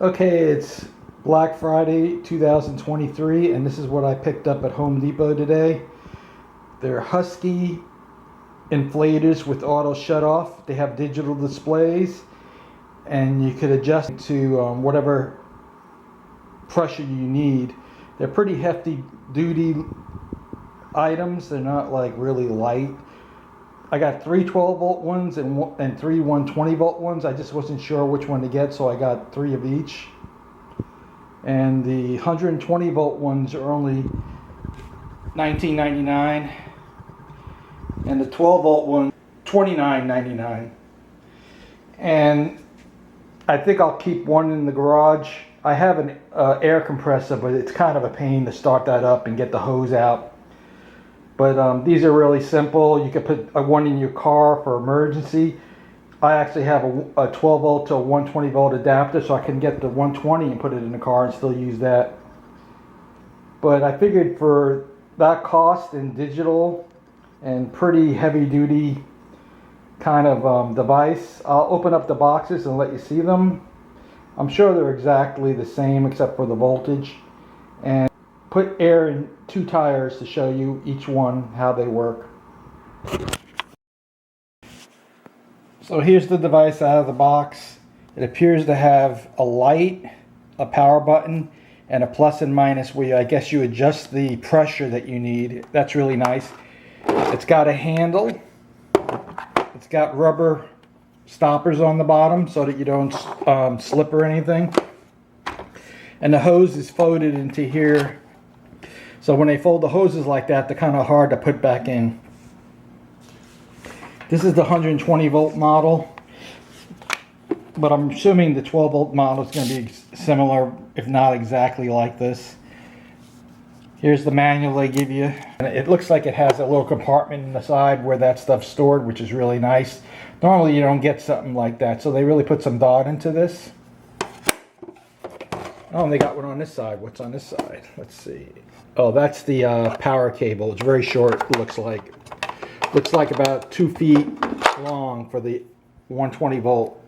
Okay, it's Black Friday 2023, and this is what I picked up at Home Depot today. They're Husky inflators with auto shutoff. They have digital displays, and you could adjust to whatever pressure you need. They're pretty hefty duty items. They're not like really light. I got three 12-volt ones and three 120-volt ones. I just wasn't sure which one to get, so I got three of each. And the 120-volt ones are only $19.99, and the 12-volt one $29.99. And I think I'll keep one in the garage. I have an air compressor, but it's kind of a pain to start that up and get the hose out. But these are really simple. You could put one in your car for emergency. I actually have a 12 volt to a 120 volt adapter, so I can get the 120 and put it in the car and still use that. But I figured for that cost and digital and pretty heavy duty kind of device, I'll open up the boxes and let you see them. I'm sure they're exactly the same except for the voltage. And put air in two tires to show you each one how they work. So here's the device out of the box. It appears to have a light, a power button, and a plus and minus where I guess you adjust the pressure that you need. That's really nice. It's got a handle. It's got rubber stoppers on the bottom so that you don't slip or anything. And the hose is folded into here. So when they fold the hoses like that, they're kind of hard to put back in. This is the 120 volt model, but I'm assuming the 12 volt model is going to be similar, if not exactly like this. Here's the manual they give you. And it looks like it has a little compartment in the side where that stuff's stored, which is really nice. Normally you don't get something like that, so they really put some thought into this. Oh, and they got one on this side. What's on this side? Let's see. Oh, that's the power cable. It's very short, it looks like. Looks like about 2 feet long for the 120 volt.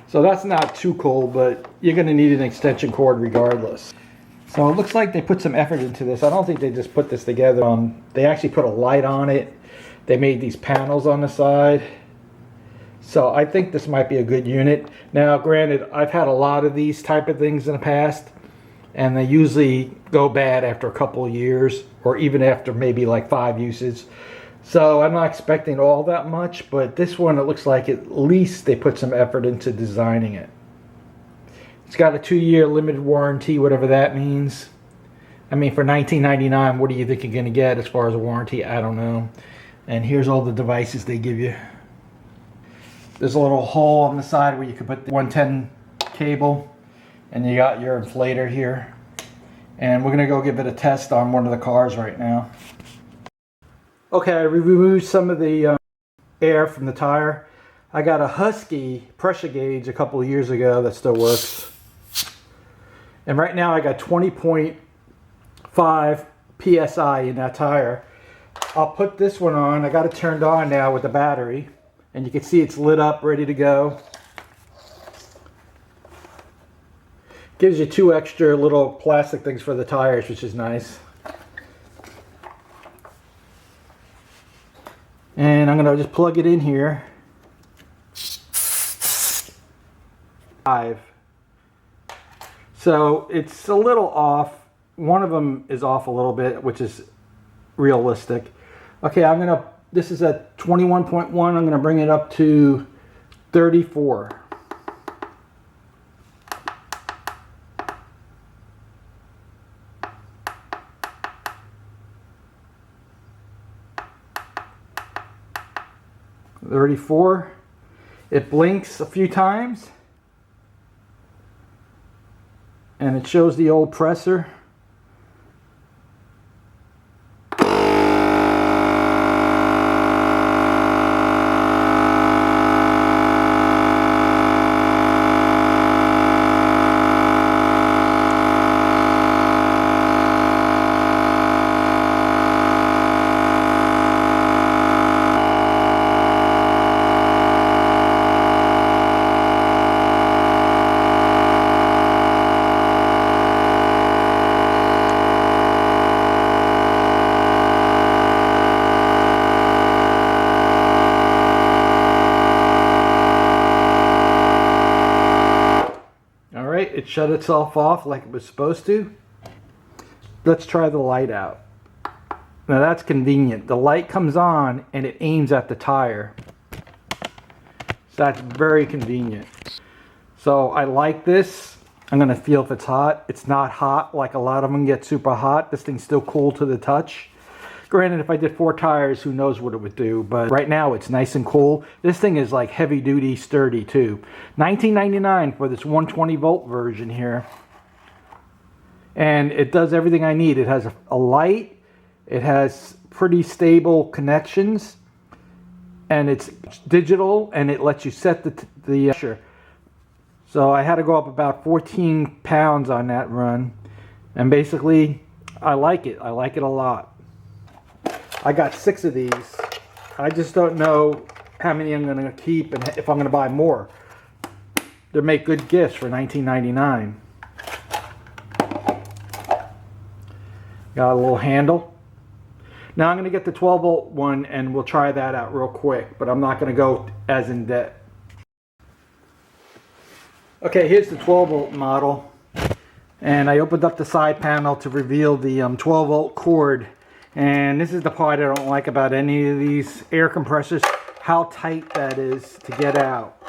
So that's not too cool, but you're going to need an extension cord regardless. So it looks like they put some effort into this. I don't think they just put this together. They actually put a light on it. They made these panels on the side. So I think this might be a good unit. Now, granted, I've had a lot of these type of things in the past, and they usually go bad after a couple of years, or even after maybe like 5 uses. So I'm not expecting all that much, but this one, it looks like at least they put some effort into designing it. It's got a 2-year limited warranty, whatever that means. I mean, for $19.99, what do you think you're going to get as far as a warranty? I don't know. And here's all the devices they give you. There's a little hole on the side where you can put the 110 cable, and you got your inflator here. And we're going to go give it a test on one of the cars right now. Okay, I removed some of the air from the tire. I got a Husky pressure gauge a couple of years ago that still works. And right now I got 20.5 PSI in that tire. I'll put this one on. I got it turned on now with the battery. And you can see it's lit up, ready to go. Gives you 2 extra little plastic things for the tires, which is nice. And I'm going to just plug it in here. 5. So it's a little off. One of them is off a little bit, which is realistic. Okay, this is at 21.1. I'm going to bring it up to 34. It blinks a few times, and it shows the old presser. right, it shut itself off like it was supposed to. Let's try the light out. Now that's convenient. The light comes on and it aims at the tire. So that's very convenient. So I like this. I'm gonna feel if it's hot. It's not hot like a lot of them get super hot. This thing's still cool to the touch. Granted, if I did 4 tires, who knows what it would do, but right now it's nice and cool. This thing is like heavy duty, sturdy too. $19.99 for this 120 volt version here. And it does everything I need. It has a light, it has pretty stable connections, and it's digital, and it lets you set the pressure. So I had to go up about 14 pounds on that run, and basically I like it. I like it a lot. I got 6 of these. I just don't know how many I'm going to keep and if I'm going to buy more. They make good gifts for $19.99. Got a little handle. Now I'm going to get the 12 volt one and we'll try that out real quick, but I'm not going to go as in depth. Okay, here's the 12 volt model, and I opened up the side panel to reveal the 12 volt cord, and this is the part I don't like about any of these air compressors, how tight that is to get out.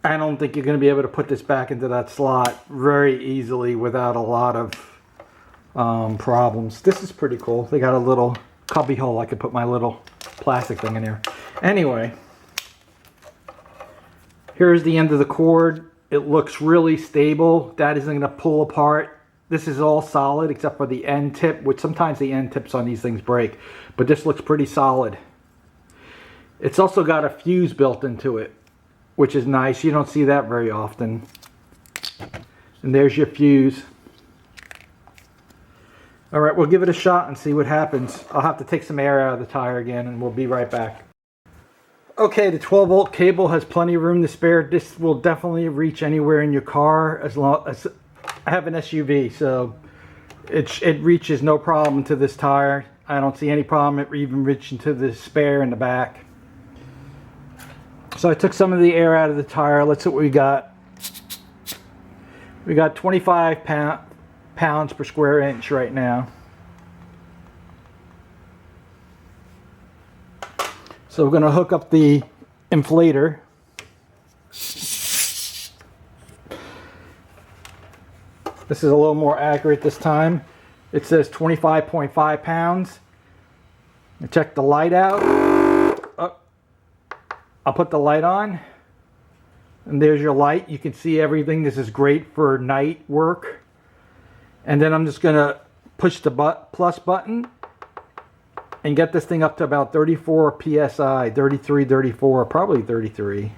I don't think you're going to be able to put this back into that slot very easily without a lot of problems. This is pretty cool. They got a little cubby hole I could put my little plastic thing in there. Anyway, here's the end of the cord. It looks really stable. That isn't going to pull apart. This is all solid except for the end tip, which sometimes the end tips on these things break. But this looks pretty solid. It's also got a fuse built into it, which is nice. You don't see that very often. And there's your fuse. Alright, we'll give it a shot and see what happens. I'll have to take some air out of the tire again and we'll be right back. Okay, the 12 volt cable has plenty of room to spare. This will definitely reach anywhere in your car, as long as I have an SUV, so it reaches no problem to this tire. I don't see any problem it even reaching to the spare in the back. So I took some of the air out of the tire. Let's see what we got. We got 25 pounds per square inch right now. So we're going to hook up the inflator. This is a little more accurate this time. It says 25.5 pounds. Check the light out. Oh, I'll put the light on. And there's your light. You can see everything. This is great for night work. And then I'm just going to push the plus button and get this thing up to about 34 psi, 33, 34, probably 33.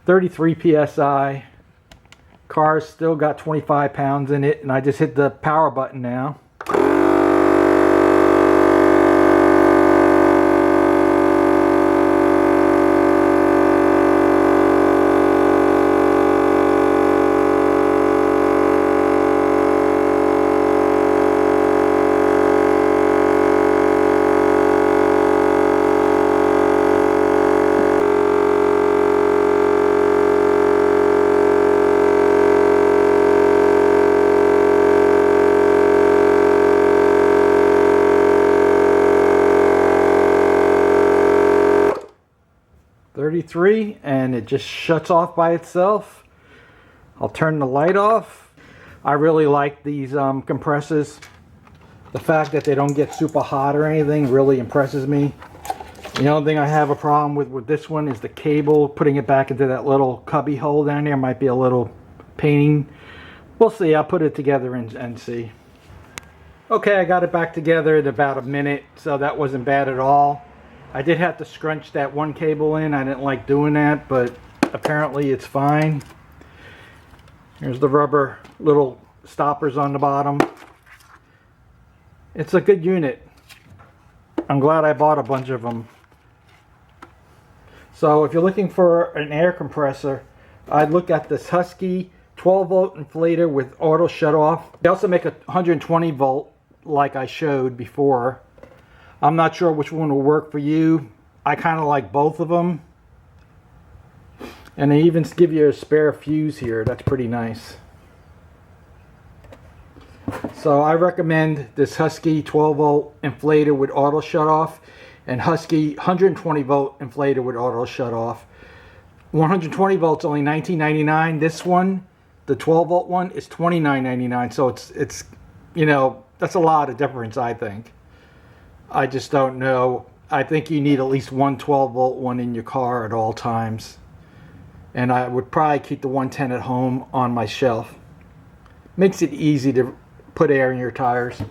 33 psi. Car's still got 25 pounds in it, and I just hit the power button now. And it just shuts off by itself. I'll turn the light off. I really like these compressors. The fact that they don't get super hot or anything really impresses me. The only thing I have a problem with this one is the cable. Putting it back into that little cubby hole down there might be a little pain. We'll see. I'll put it together and see. Okay, I got it back together in about a minute, so that wasn't bad at all. I did have to scrunch that one cable in. I didn't like doing that, but apparently it's fine. Here's the rubber little stoppers on the bottom. It's a good unit. I'm glad I bought a bunch of them. So if you're looking for an air compressor, I'd look at this Husky 12 volt inflator with auto shut off. They also make a 120 volt like I showed before. I'm not sure which one will work for you. I kind of like both of them. And they even give you a spare fuse here. That's pretty nice. So I recommend this Husky 12 volt inflator with auto shut off, and Husky 120 volt inflator with auto shut off. 120 volts only $19.99. This one, the 12 volt one, is $29.99. So it's you know, that's a lot of difference, I think. I just don't know. I think you need at least one 12 volt one in your car at all times. And I would probably keep the 110 at home on my shelf. Makes it easy to put air in your tires.